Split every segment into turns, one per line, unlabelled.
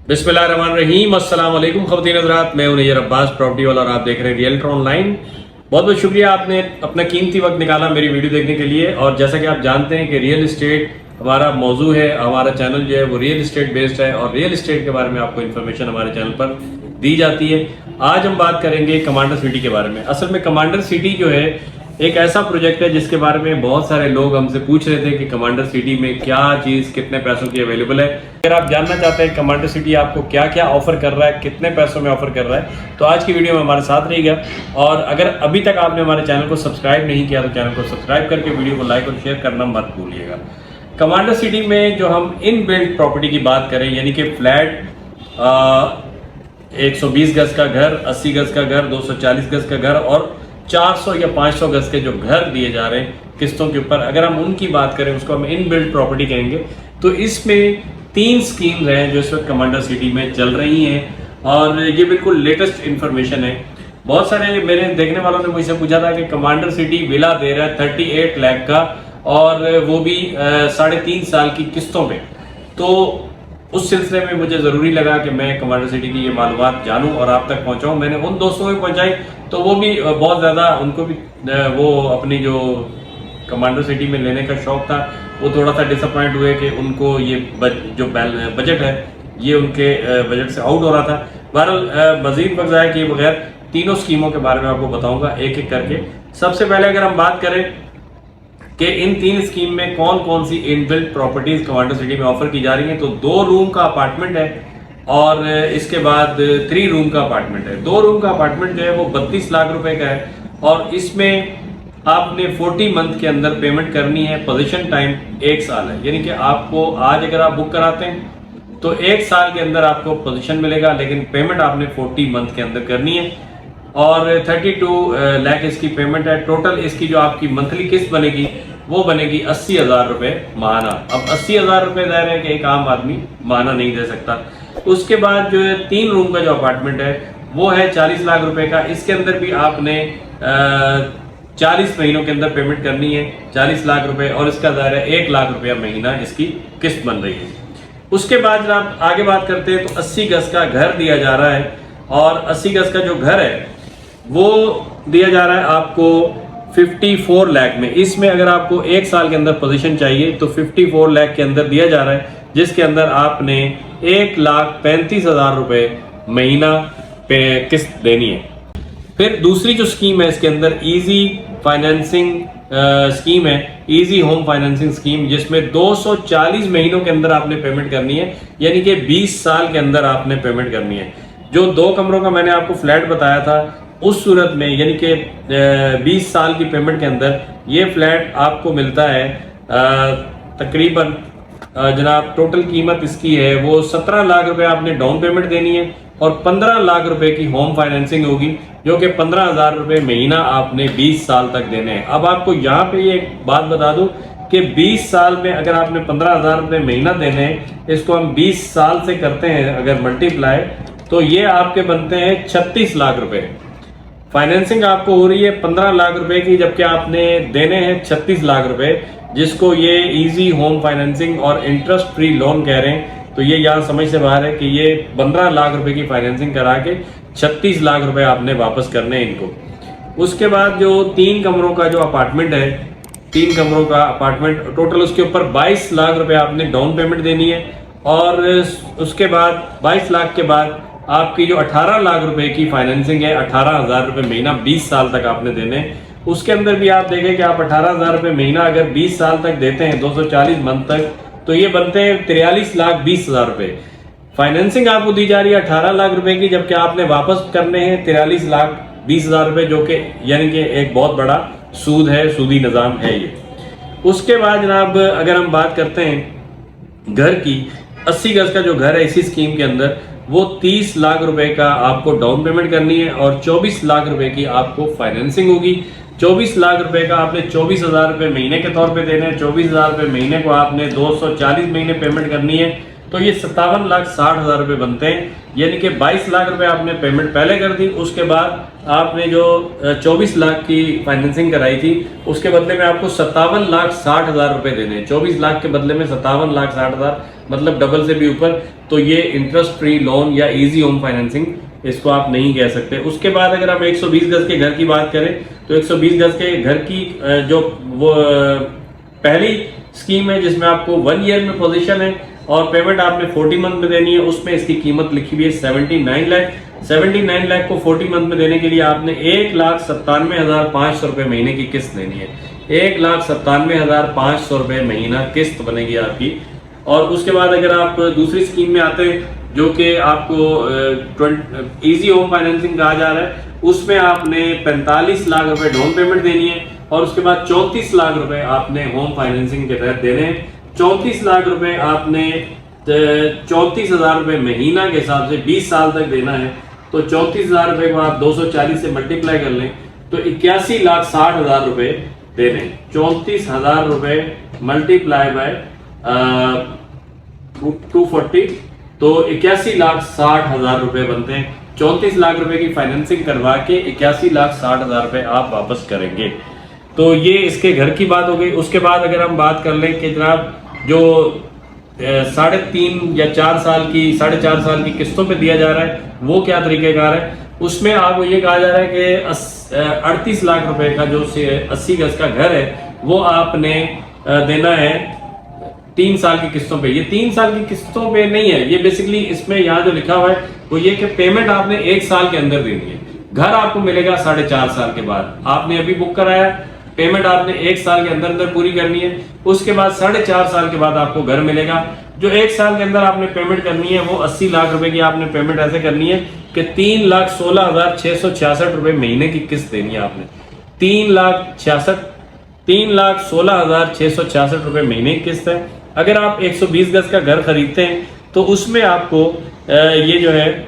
बिस्मिल्लाहिर्रहमानिर्रहीम। अस्सलाम वालेकुम ख़वातीन हज़रात, मैं हूं नैयर अब्बास प्रॉपर्टी वाला और आप देख रहे हैं रियल्टर ऑनलाइन। बहुत बहुत शुक्रिया आपने अपना कीमती वक्त निकाला मेरी वीडियो देखने के लिए। और जैसा कि आप जानते हैं कि रियल इस्टेट हमारा मौजू है, हमारा चैनल जो है वो रियल इस्टेट बेस्ड है और रियल इस्टेट के बारे में आपको इन्फॉर्मेशन हमारे चैनल पर दी जाती है। आज हम बात करेंगे कमांडर सिटी के बारे में। असल में कमांडर सिटी जो है एक ऐसा प्रोजेक्ट है जिसके बारे में बहुत सारे लोग हमसे पूछ रहे थे कि कमांडर सिटी में क्या चीज़ कितने पैसों की अवेलेबल है। अगर आप जानना चाहते हैं कमांडर सिटी आपको क्या क्या ऑफर कर रहा है, कितने पैसों में ऑफर कर रहा है, तो आज की वीडियो में हमारे साथ रहिएगा। और अगर अभी तक आपने हमारे चैनल को सब्सक्राइब नहीं किया तो चैनल को सब्सक्राइब करके वीडियो को लाइक और शेयर करना मत भूलिएगा। कमांडर सिटी में जो हम इन बिल्ड प्रॉपर्टी की बात करें, यानी कि फ्लैट 120 गज का घर, 80 गज का घर, 240 गज का घर और 400 या 500 गज के जो घर दिए जा रहे हैं किस्तों के ऊपर, अगर हम उनकी बात करें उसको हम इन बिल्ड प्रॉपर्टी कहेंगे। तो इसमें 3 स्कीम्स हैं जो इस वक्त कमांडर सिटी में चल रही हैं और ये बिल्कुल लेटेस्ट इन्फॉर्मेशन है। बहुत सारे मेरे देखने वालों ने मुझसे पूछा था कि कमांडर सिटी विला दे रहा है 38 लाख का और वो भी 3.5 साल की किस्तों पे। तो उस सिलसिले में मुझे ज़रूरी लगा कि मैं कमांडर सिटी की ये मालूमात जानूं और आप तक पहुंचाऊं। मैंने उन दोस्तों को पहुंचाई तो वो भी बहुत ज़्यादा, उनको भी वो अपनी जो कमांडर सिटी में लेने का शौक़ था वो थोड़ा सा डिसअपॉइंट हुए कि उनको ये जो बजट है ये उनके बजट से आउट हो रहा था। बहरहाल मज़ीद वक्त ज़ाया किए बगैर तीनों स्कीमों के बारे में आपको बताऊँगा एक एक करके। सबसे पहले अगर हम बात करें कि इन 3 स्कीम में कौन कौन सी इनबिल्ट प्रॉपर्टीज कमांडर सिटी में ऑफर की जा रही हैं, तो 2 रूम का अपार्टमेंट है और इसके बाद 3 रूम का अपार्टमेंट है। 2 रूम का अपार्टमेंट जो है वो 32 लाख रुपए का है और इसमें आपने 40 मंथ के अंदर पेमेंट करनी है। पोजीशन टाइम 1 साल है, यानी कि आपको आज अगर आप बुक कराते हैं तो 1 साल के अंदर आपको पोजीशन मिलेगा, लेकिन पेमेंट आपने 40 मंथ के अंदर करनी है और 32 लाख इसकी पेमेंट है। टोटल इसकी जो आपकी मंथली किस्त बनेगी वो बनेगी 80,000 रुपये माहाना। अब 80,000 रुपये ज़ाहिर है कि एक आम आदमी माहाना नहीं दे सकता। उसके बाद जो है 3 रूम का जो अपार्टमेंट है वो है 40 लाख रुपए का। इसके अंदर भी आपने 40 महीनों के अंदर पेमेंट करनी है 40 लाख रुपए और इसका ज़ाहिर है 1 लाख रुपया महीना इसकी किस्त बन रही है। उसके बाद जब आप आगे बात करते हैं तो 80 गज का घर दिया जा रहा है और 80 गज का जो घर है वो दिया जा रहा है आपको 54 लाख में। इसमें अगर आपको 1 साल के अंदर पोजीशन चाहिए तो 54 लाख के अंदर दिया जा रहा है, जिसके अंदर आपने 1,35,000 रुपये महीना पे किस्त देनी है। फिर दूसरी जो स्कीम है इसके अंदर इजी फाइनेंसिंग स्कीम है, इजी होम फाइनेंसिंग स्कीम, जिसमें 240 महीनों के अंदर आपने पेमेंट करनी है, यानी कि 20 साल के अंदर आपने पेमेंट करनी है। जो 2 कमरों का मैंने आपको फ्लैट बताया था उस सूरत में यानी कि 20 साल की पेमेंट के अंदर ये फ्लैट आपको मिलता है तकरीबन जनाब टोटल कीमत इसकी है वो 17 लाख रुपए आपने डाउन पेमेंट देनी है और 15 लाख रुपए की होम फाइनेंसिंग होगी, जो कि 15,000 रुपये महीना आपने 20 साल तक देने हैं। अब आपको यहाँ पे ये एक बात बता दूं कि 20 साल में अगर आपने 15,000 रुपये महीना देने हैं, इसको हम 20 साल से करते हैं अगर मल्टीप्लाई, तो ये आपके बनते हैं 36 लाख रुपए। फाइनेंसिंग आपको हो रही है 15 लाख रुपए की, जबकि आपने देने हैं 36 लाख रुपए, जिसको ये इजी होम फाइनेंसिंग और इंटरेस्ट फ्री लोन कह रहे हैं। तो ये यहाँ समझ से बाहर है कि ये 15 लाख रुपए की फाइनेंसिंग करा के 36 लाख रुपए आपने वापस करने हैं इनको। उसके बाद जो 3 कमरों का जो अपार्टमेंट है, 3 कमरों का अपार्टमेंट टोटल उसके ऊपर 22 लाख रुपए आपने डाउन पेमेंट देनी है और उसके बाद 22 लाख के बाद आपकी जो 18 लाख रुपए की फाइनेंसिंग है, 18,000 रुपये महीना 20 साल तक आपने देने। उसके अंदर भी आप देखें कि आप 18,000 रुपये महीना अगर 20 साल तक देते हैं 240 मंथ तक, तो ये बनते हैं 43,20,000 रुपये। फाइनेंसिंग आपको दी जा रही है 18 लाख रुपए की, जबकि आपने वापस करने हैं 43,20,000 रुपये, जो कि यानी कि एक बहुत बड़ा सूद है, सूदी निज़ाम है ये। उसके बाद जनाब अगर हम बात करते हैं घर की, 80 गज का जो घर है इसी स्कीम के अंदर वो 30 लाख रुपए का आपको डाउन पेमेंट करनी है और 24 लाख रुपए की आपको फाइनेंसिंग होगी। 24 लाख रुपए का आपने 24,000 रुपये महीने के तौर पे देने हैं। 24,000 रुपये महीने को आपने 240 महीने पेमेंट करनी है, तो ये 57,60,000 रुपये बनते हैं। यानी कि 22 लाख रुपए आपने पेमेंट पहले कर दी, उसके बाद आपने जो 24 लाख की फाइनेंसिंग कराई थी उसके बदले में आपको 57,60,000 रुपए देने हैं। 24 लाख के बदले में 57,60,000, मतलब डबल से भी ऊपर। तो ये इंटरेस्ट फ्री लोन या इजी होम फाइनेंसिंग इसको आप नहीं कह सकते। उसके बाद अगर हम 120 गज के घर की बात करें तो 120 गज के घर की जो वो पहली स्कीम है जिसमें आपको 1 ईयर में पोजीशन है और पेमेंट आपने 40 मंथ में देनी है, उसमें इसकी कीमत लिखी हुई है 79 लाख। 79 लाख को 40 मंथ में देने के लिए आपने 1,97,500 रुपए महीने की किस्त देनी है। 1,97,500 रुपए महीना किस्त बनेगी आपकी। और उसके बाद अगर आप दूसरी स्कीम में आते हैं जो कि आपको इजी होम फाइनेंसिंग कहा जा रहा है, उसमें आपने 45 लाख रुपए डाउन पेमेंट देनी है और उसके बाद 34 लाख रुपए आपने होम फाइनेंसिंग के तहत देने हैं। 34 लाख रुपए आपने 34,000 रुपए महीना के हिसाब से 20 साल तक देना है। तो 34,000 रुपए को आप 240 से मल्टीप्लाई कर लें तो 81,60,000 रुपए देने। 34,000 रुपए मल्टीप्लाई बाय 240 तो 81,60,000 रुपए बनते हैं। 34 लाख रुपए की फाइनेंसिंग करवा के 81,60,000 रुपए आप वापस करेंगे। तो ये इसके घर की बात हो गई। उसके बाद अगर हम बात कर लें कि जनाब जो 3.5 या 4 साल की 4.5 साल की किस्तों पे दिया जा रहा है वो क्या तरीकेकार है, उसमें आपको ये कहा जा रहा है कि 38 लाख रुपए का जो 80 गज का घर है वो आपने देना है 3 साल की किस्तों पे। ये 3 साल की किस्तों पे नहीं है, ये बेसिकली इसमें यहाँ जो लिखा हुआ है वो ये कि पेमेंट आपने 1 साल के अंदर देनी है। घर आपको मिलेगा 4.5 साल के बाद। आपने अभी बुक कराया, पेमेंट आपने 1 साल के अंदर अंदर पूरी करनी है। उसके बाद 4.5 साल के बाद आपको घर मिलेगा। जो 1 साल के अंदर आपने पेमेंट करनी है वो 80 लाख रुपए की आपने पेमेंट ऐसे करनी है कि 3,16,666 रुपए महीने की किस्त देनी है आपने। 3,16,666 रुपए महीने की किस्त है। अगर आप 120 गज का घर खरीदते हैं तो उसमें आपको ये जो है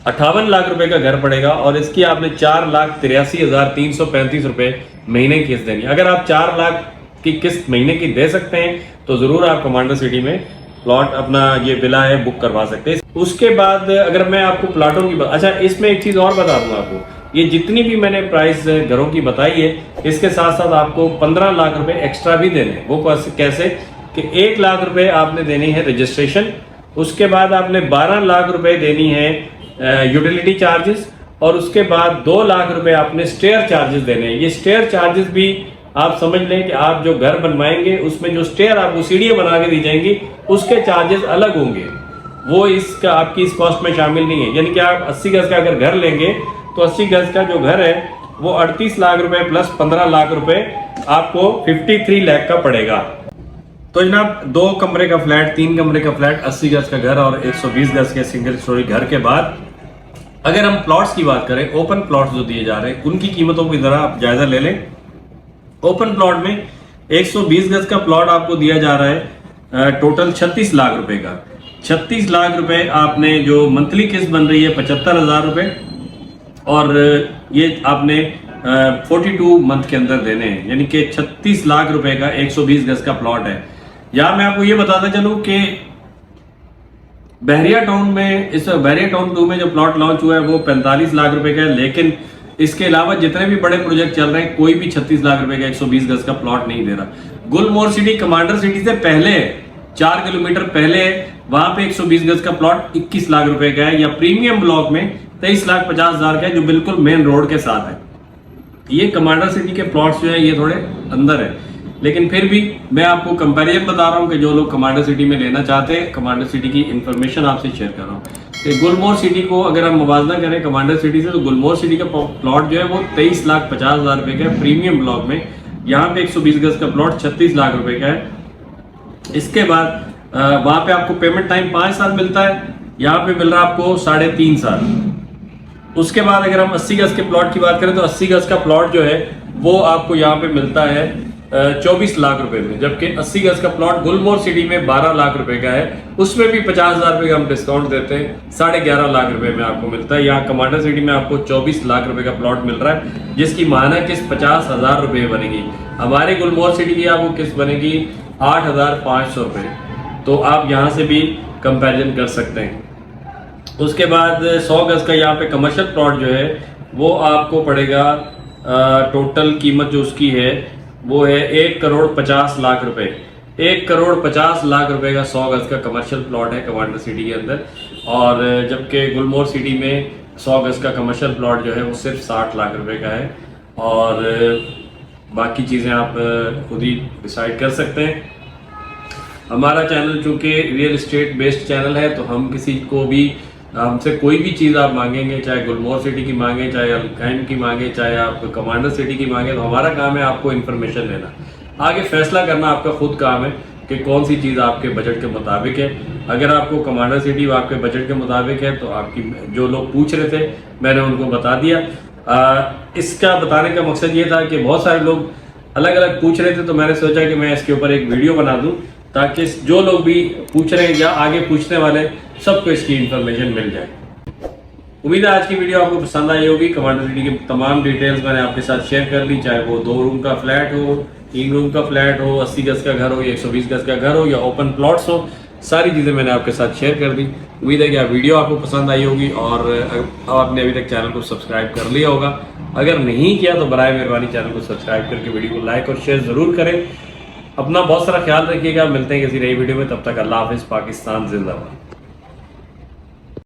58 लाख रुपए का घर पड़ेगा और इसकी आपने 4,83,335 रुपए महीने की किस्त देनी है। अगर आप 4 लाख की किस्त महीने की दे सकते हैं तो जरूर आप कमांडर सिटी में प्लॉट अपना ये विला है बुक करवा सकते हैं। उसके बाद अगर मैं आपको प्लॉटों की अच्छा इसमें एक चीज और बता दूंगा आपको, ये जितनी भी मैंने प्राइस घरों की बताई है इसके साथ साथ आपको 15 लाख रुपए एक्स्ट्रा भी देने। वो कैसे कि 1 लाख रुपए आपने देनी है रजिस्ट्रेशन, उसके बाद आपने 12 लाख रुपए देनी है यूटिलिटी चार्जेस और उसके बाद 2 लाख रुपए आपने स्टेयर चार्जेस देने हैं। ये स्टेयर चार्जेस भी आप समझ लें कि आप जो घर बनवाएंगे उसमें जो स्टेयर आपको सीढ़ियां बना के दी जाएंगी उसके चार्जेस अलग होंगे, वो इसका आपकी इस कॉस्ट में शामिल नहीं है। यानी कि आप 80 गज का अगर घर लेंगे तो 80 गज का जो घर है वो 38 लाख रुपए प्लस 15 लाख रुपए आपको 53 लाख का पड़ेगा। तो जनाब 2 कमरे का फ्लैट, 3 कमरे का फ्लैट, 80 गज का घर और 120 गज के सिंगल स्टोरी घर के बाद अगर हम प्लॉट्स की बात करें, ओपन प्लॉट्स जो दिए जा रहे हैं उनकी कीमतों की जरा आप जायजा ले लें। ओपन प्लॉट में 120 गज का प्लॉट आपको दिया जा रहा है टोटल 36 लाख रुपए का। 36 लाख रुपए आपने जो मंथली किस्त बन रही है 75,000 रुपए और ये आपने 42 मंथ के अंदर देने हैं। यानी कि 36 लाख रुपए का 120 गज का प्लॉट है। यहां मैं आपको ये बताता चलूं कि बहरिया टाउन में बहरिया टाउन 2 में जो प्लॉट लॉन्च हुआ है वो 45 लाख रुपए का है, लेकिन इसके अलावा जितने भी बड़े प्रोजेक्ट चल रहे हैं कोई भी 36 लाख रुपए का 120 गज का प्लॉट नहीं दे रहा। गुलमोहर सिटी कमांडर सिटी से पहले 4 किलोमीटर पहले वहां पे 120 गज का प्लॉट 21 लाख रुपए का है, या प्रीमियम ब्लॉक में 23,50,000 का है जो बिल्कुल मेन रोड के साथ है। ये कमांडर सिटी के प्लॉट्स जो है ये थोड़े अंदर है, लेकिन फिर भी मैं आपको कंपैरिजन बता रहा हूँ कि जो लोग कमांडर सिटी में लेना चाहते हैं कमांडर सिटी की इंफॉर्मेशन आपसे शेयर कर रहा हूँ। गुलमोहर सिटी को अगर हम मुवाजना करें कमांडर सिटी से तो गुलमोहर सिटी का प्लॉट जो है वो 23,50,000 रुपए का है प्रीमियम ब्लॉक में। यहाँ पे 120 गज का प्लॉट 36 लाख रुपए का है। इसके बाद वहां पे आपको पेमेंट टाइम 5 साल मिलता है, यहाँ पे मिल रहा है आपको 3.5 साल। उसके बाद अगर हम 80 गज के प्लॉट की बात करें तो 80 गज का प्लॉट जो है वो आपको यहाँ पे मिलता है 24 लाख रुपए में, जबकि 80 गज का प्लॉट गुलमोहर सिटी में 12 लाख रुपए का है, उसमें भी 50,000 रुपए का हम डिस्काउंट देते हैं, 11.5 लाख रुपए में आपको मिलता है। यहाँ कमांडर सिटी में आपको 24 लाख रुपए का प्लॉट मिल रहा है जिसकी माना किस्त 50,000 रुपए बनेगी। हमारे गुलमोहर सिटी की आपको किस्त बनेगी 8,500 रुपए। तो आप यहाँ से भी कंपैरिजन कर सकते हैं। उसके बाद 100 गज का यहाँ पे कमर्शियल प्लॉट जो है वो आपको पड़ेगा, टोटल कीमत जो उसकी है वो है 1,50,00,000 रुपए। 1,50,00,000 रुपए का 100 गज का कमर्शियल प्लॉट है कमांडर सिटी के अंदर। और जबकि गुलमोहर सिटी में 100 गज का कमर्शियल प्लॉट जो है वो सिर्फ 60 लाख रुपए का है। और बाकी चीज़ें आप खुद ही डिसाइड कर सकते हैं। हमारा चैनल चूँकि रियल इस्टेट बेस्ड चैनल है, तो हम किसी को भी, हमसे कोई भी चीज़ आप मांगेंगे, चाहे गुलमोहर सिटी की मांगे, चाहे अल-खैम की मांगे, चाहे आप कमांडर सिटी की मांगे, तो हमारा काम है आपको इन्फॉर्मेशन देना। आगे फैसला करना आपका खुद काम है कि कौन सी चीज़ आपके बजट के मुताबिक है। अगर आपको कमांडर सिटी आपके बजट के मुताबिक है तो आपकी, जो लोग पूछ रहे थे मैंने उनको बता दिया। इसका बताने का मकसद ये था कि बहुत सारे लोग अलग अलग पूछ रहे थे, तो मैंने सोचा कि मैं इसके ऊपर एक वीडियो बना दूं ताकि जो लोग भी पूछ रहे हैं या आगे पूछने वाले सबको इसकी इन्फॉर्मेशन मिल जाए। उम्मीद है आज की वीडियो आपको पसंद आई होगी। कमांडर सिटी की तमाम डिटेल्स मैंने आपके साथ शेयर कर ली, चाहे वो 2 रूम का फ्लैट हो, 3 रूम का फ्लैट हो, 80 गज का घर हो या 120 गज का घर हो या ओपन प्लॉट्स हो, सारी चीज़ें मैंने आपके साथ शेयर कर दी। उम्मीद है कि वीडियो आपको पसंद आई होगी और आपने अभी तक चैनल को सब्सक्राइब कर लिया होगा। अगर नहीं किया तो बराए मेहरबानी चैनल को सब्सक्राइब करके वीडियो को लाइक और शेयर ज़रूर करें। अपना बहुत सारा ख्याल रखिएगा। मिलते हैं किसी नई वीडियो में, तब तक अल्लाह हाफिज़। पाकिस्तान जिंदाबाद।